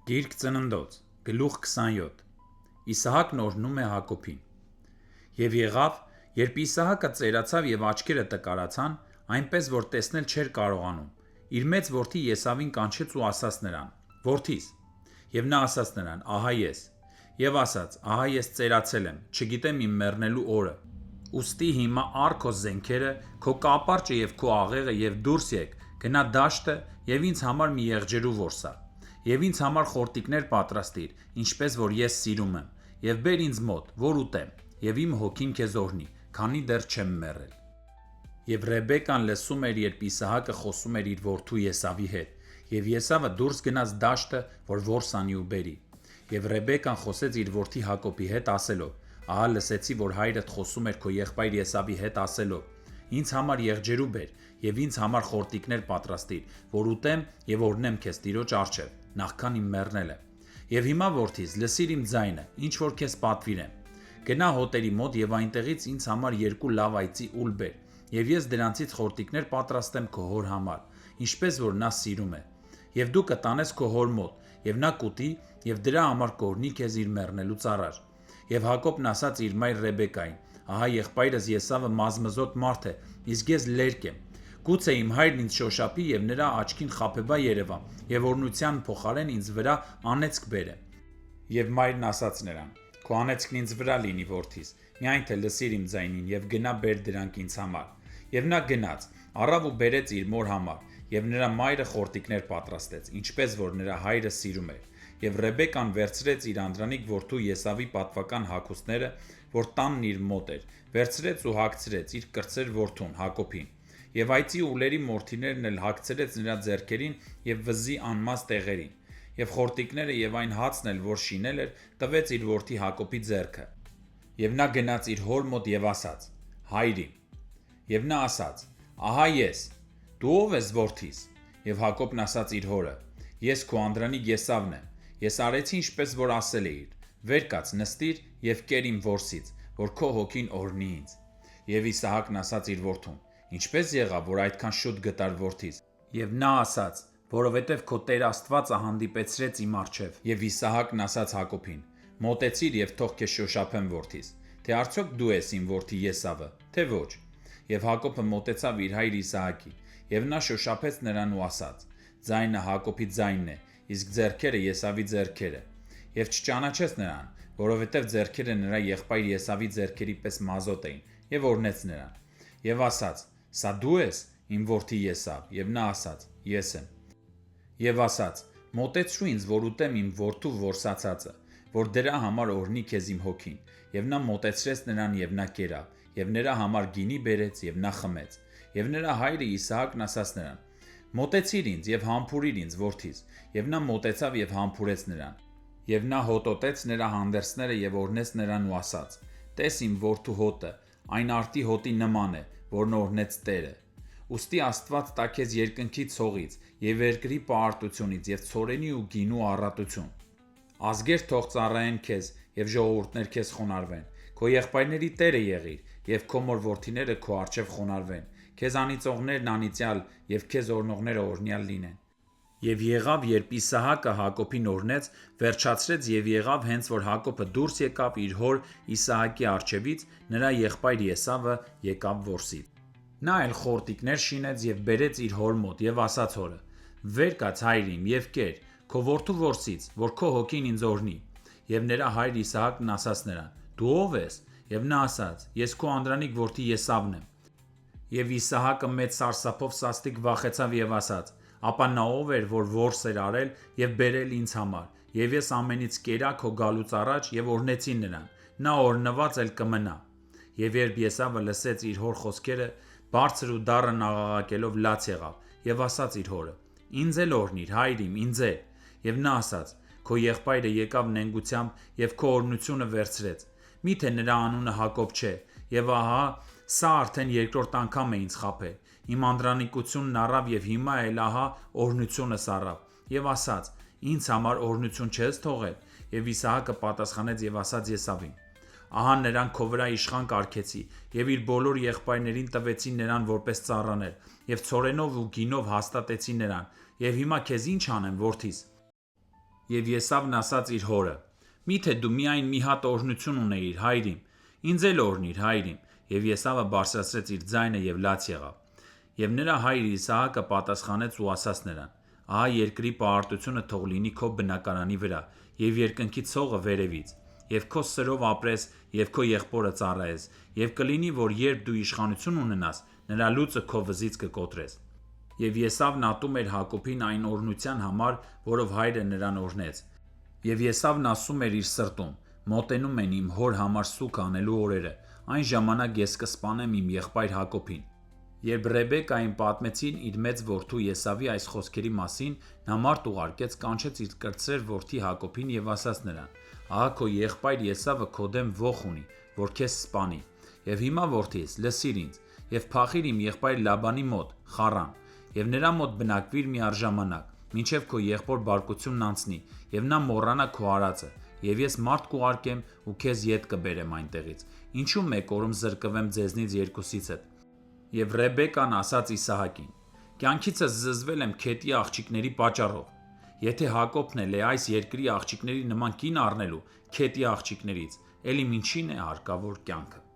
Գիրք ծննդոց, գլուխ 27 Իսահակն օրհնում է Հակոբին։ Եվ եղավ, երբ Իսահակը ծերացավ և աչքերը տկարացան, այնպես որ տեսնել չէր կարողանում, իր մեծ որդի Եսավին կանչեց ու ասաց նրան. «Որդի՛ս»։ Եվ նա ասաց նրան. «Ահա ես»։ Եվ ասաց. «Ահա ես ծերացել եմ, չգիտեմ իմ մեռնելու օրը։ Ուստի հիմա առ քո զենքերը, քո կապարճը և քո աղեղը և դուրս եկ, գնա դաշտը և ինձ համար մի եղջերու որսա։ Եվ ինձ համար խորտիկներ պատրաստիր, ինչպես որ ես սիրում եմ, և բեր ինձ մոտ, որ ուտեմ, և իմ հոգին քեզ օրհնի, քանի դեռ չեմ մեռել»։ Եվ Ռեբեկան լսում էր, երբ Իսահակը խոսում էր իր որդու Եսավի հետ, և Եսավը դուրս գնաց դաշտը, որ որս անի ու բերի։ Եվ Ռեբեկան խոսեց իր որդի Հակոբի հետ, ասելով. «Ահա լսեցի, որ հայրդ խոսում էր քո եղբայր Եսավի հետ, ասելով. Ինձ համար եղջերու բեր, և ինձ համար խորտիկներ պատրաստիր, որ ուտեմ և օրհնեմ քեզ տիրոջ առջև, նախքան իմ մեռնելը։ Եվ հիմա, որդիս, լսիր իմ ձայնը, ինչ որ քեզ պատվիրեմ։ Գնա հոտերի մոտ և այնտեղից ինձ համար 2 լավ այծի ուլ բեր, և ես դրանցից խորտիկներ պատրաստեմ քո հոր համար, ինչպես որ նա սիրում է։ Եվ դու կտանես քո հոր մոտ, և նա կուտի, և դրա համար կօրհնի քեզ իր մեռնելուց առաջ»։ Եվ Հակոբն ասաց իր մայր Ռեբեկային. «Ահա եղբայրս Եսավը մազմզոտ մարդ է, իսկ ես լերկ եմ։ Գուցե իմ հայրն ինձ շոշափի և նրա աչքին խաբեբա երևամ, և օրհնության փոխարեն ինձ վրա անեծք բերե»։ Եվ մայրն ասաց նրան. «Քո անեծքն ինձ վրա լինի, որդիս, միայն թե լսիր իմ ձայնին և գնա բեր դրանք ինձ համար»։ Եվ նա գնաց, առավ ու բերեց իր մոր համար, և նրա մայրը խորտիկներ պատրաստեց, ինչպես որ նրա հայրը սիրում էր։ Եվ Ռեբեկան վերցրեց իր անդրանիկ որդու Եսավի պատվական հագուստները, որ տանն իր մոտ էր, վերցրեց ու հագցրեց իր կրտսեր որդուն Հակոբին։ Եվ այծի ուլերի մորթիներն էլ հագցրեց նրա ձեռքերին և վզի անմազ տեղերին։ Եվ խորտիկները և այն հացն էլ, որ շինել էր, տվեց իր որդի Հակոբի ձեռքը։ Եվ նա գնաց իր հոր մոտ և ասաց. «Հայր իմ»։ Եվ նա ասաց. «Ահա ես»։ «Դու ո՞վ ես, որդիս»։ Եվ Հակոբն ասաց իր հորը. «Ես քո անդրանիկ Եսավն եմ։ Ես արեցի ինչպես որ ասել էիր։ Վեր կաց, նստիր և կեր իմ որսից, որ քո հոգին օրհնի ինձ»։ Եվ Իսահակն ասաց իր որդուն. «Ինչպե՞ս եղավ, որ այդքան շուտ գտար որդիս»։ Եվ նա ասաց. «Որովհետև քո Տեր Աստվածը հանդիպեցրեց իմ առջև»։ Եվ Իսահակն ասաց Հակոբին. «Մոտեցիր և թող քեզ շոշափեմ, որդիս, թե արդյոք դու ես իմ որդի Եսավը, թե ոչ»։ Եվ Հակոբը մոտեցավ իր հայր Իսահակի, և նա շոշափեց նրան ու ասաց. «Ձայնը Հակոբի ձայնն է, իսկ ձեռքերը Եսավի ձեռքերը»։ Եվ չճանաչեց նրան, որովհետև ձեռքերը նրա եղբայր Եսավի ձեռքերի պես մազոտ էին, և օրհնեց նրան։ Եվ ասաց. «Սա դու ես, իմ որդի Եսավ»։ Եվ նա ասաց. «Ես եմ»։ Եվ ասաց. «Մոտեցրու ինձ, որ ուտեմ իմ որդու որսացածը, որ դրա համար օրհնի քեզ իմ հոգին»։ Եվ նա մոտեցրեց նրան, և նա կերավ, և նրա համար գինի բերեց, և նա խմեց։ Եվ նրա հայրը Իսահակն ասաց նրան. «Մոտեցիր ինձ և համբուրիր ինձ, որդիս»։ Եվ նա մոտեցավ և համբուրեց նրան։ Եվ նա հոտոտեց նրա հանդերձները և օրհնեց նրան ու ասաց. «Տես իմ որդու հոտը, այն արդի հոտի նման է, որն օրհնեց Տերը։ Ուստի Աստված տա քեզ երկնքի ցողից և երկրի պահարտությունից և ցորենի ու գինու առատություն։ Ազգեր թող ծառայեն քեզ և ժողովուրդներ քեզ խոնարհվեն։ Քո եղբայրների Տերը եղիր, և քո մոր որդիները քո առջև խոնարհվեն։ Քեզ անիծողներն անիծյալ և քեզ օրհնողները օրհնյալ լինեն»։ Եվ եղավ, երբ Իսահակը Հակոբին օրհնեց, վերջացրեց և եղավ, հենց որ Հակոբը դուրս եկավ իր հոր Իսահակի առջևից, նրա եղբայր Եսավը եկավ որսից։ Նա էլ խորտիկներ շինեց և բերեց իր հոր մոտ և ասաց հորը. «Վեր կաց, հայր իմ, և կեր, քո որդու որսից, որ քո հոգին ինձ օրհնի»։ Եվ նրա հայր Իսահակն ասաց նրան. «Դու ո՞վ ես»։ Եվ նա ասաց. «Ես քո անդրանիկ որդի Եսավն եմ»։ Եվ Իսահակը մեծ սարսափով սաստիկ վախեցավ և ասաց. «Ապա նա ո՞վ էր, որ որս էր արել և բերել ինձ համար, և ես ամենից կերա քո գալուց առաջ և օրհնեցի նրան, նա օրհնված էլ կմնա»։ Եվ երբ Եսավը լսեց իր հոր խոսքերը, բարձր ու դառն աղաղակելով լաց եղավ, և ասաց իր հորը. «Ինձ էլ օրհնիր, հայր իմ, ինձ էլ»։ Եվ նա ասաց. «Քո եղբայրը եկավ նենգությամբ և քո օրհնությունը վերցրեց։ Մի՞թե նրա անունը Հակոբ չէ, և ահա սա արդեն երկրորդ անգամ է ինձ խաբել։ Իմ անդրանիկությունն առավ և հիմա էլ ահա օրհնությունս առավ»։ Եվ ասաց. «Ինձ համար օրհնություն չե՞ս թողել»։ Եվ Իսահակը պատասխանեց և ասաց Եսավին. «Ահա նրան քո վրա իշխան կարգեցի, և իր բոլոր եղբայրներին տվեցի նրան որպես ծառաներ, և ցորենով ու գինով հաստատեցի նրան, և հիմա քեզ ի՞նչ անեմ, որդիս»։ Եվ Եսավն ասաց իր հորը. «Միթե դու միայն մի հատ օրհնություն ունեիր, հայրիմ, ինձ էլ օրհնիր, հայրիմ»։ Եվ Եսավը բարձրացրեց իր ձայնը և լաց եղավ։ Եվ նրա հայր Իսահակը պատասխանեց ու ասաց նրան. «Ահա երկրի պարտությունը թող լինի քո բնակարանի վրա, և երկնքի ցողը վերևից, և քո սրով ապրես և քո եղբորը ծառայես, և կլինի, որ երբ դու իշխանություն ունենաս, նրա լուծը քո վզից կկոտրես»։ Եվ Եսավն ատում էր Հակոբին այն օրհնության համար, որով հայրը նրան օրհնեց։ Եվ Եսավն ասում էր իր սրտում. «Մոտենում են իմ հոր համար սուգ անելու օրերը, այն ժամանակ ես կսպանեմ իմ եղբայր Հակոբին»։ Երբ Ռեբեկային պատմեցին իր մեծ որդու Եսավի այս խոսքերի մասին, նա մարդ ուղարկեց, կանչեց իր կրտսեր որդի Հակոբին և ասաց նրան. «Ահա քո եղբայր Եսավը քո դեմ ոխ ունի, որ քեզ սպանի։ Եվ հիմա, որդիս, լսիր ինձ, և փախիր իմ եղբայր Լաբանի մոտ, Խառան, և նրա մոտ բնակվիր միառժամանակ, մինչև քո եղբոր բարկությունն անցնի, և նա մոռանա քո արածը, և ես մարդ կուղարկեմ ու քեզ ետ կբերեմ այնտեղից, ինչու մեկ օրում զրկվեմ ձեզնից երկուսիցդ»։ Եվ Ռեբեկան ասաց Իսահակին. «Կյանքիցս զզվել եմ քետի աղջիկների պատճառով։ Եթե Հակոբն էլ է այս երկրի աղջիկների նման կին առնելու քետի աղջիկներից, էլի ինչի՞ն է հարկավոր կյանքը»։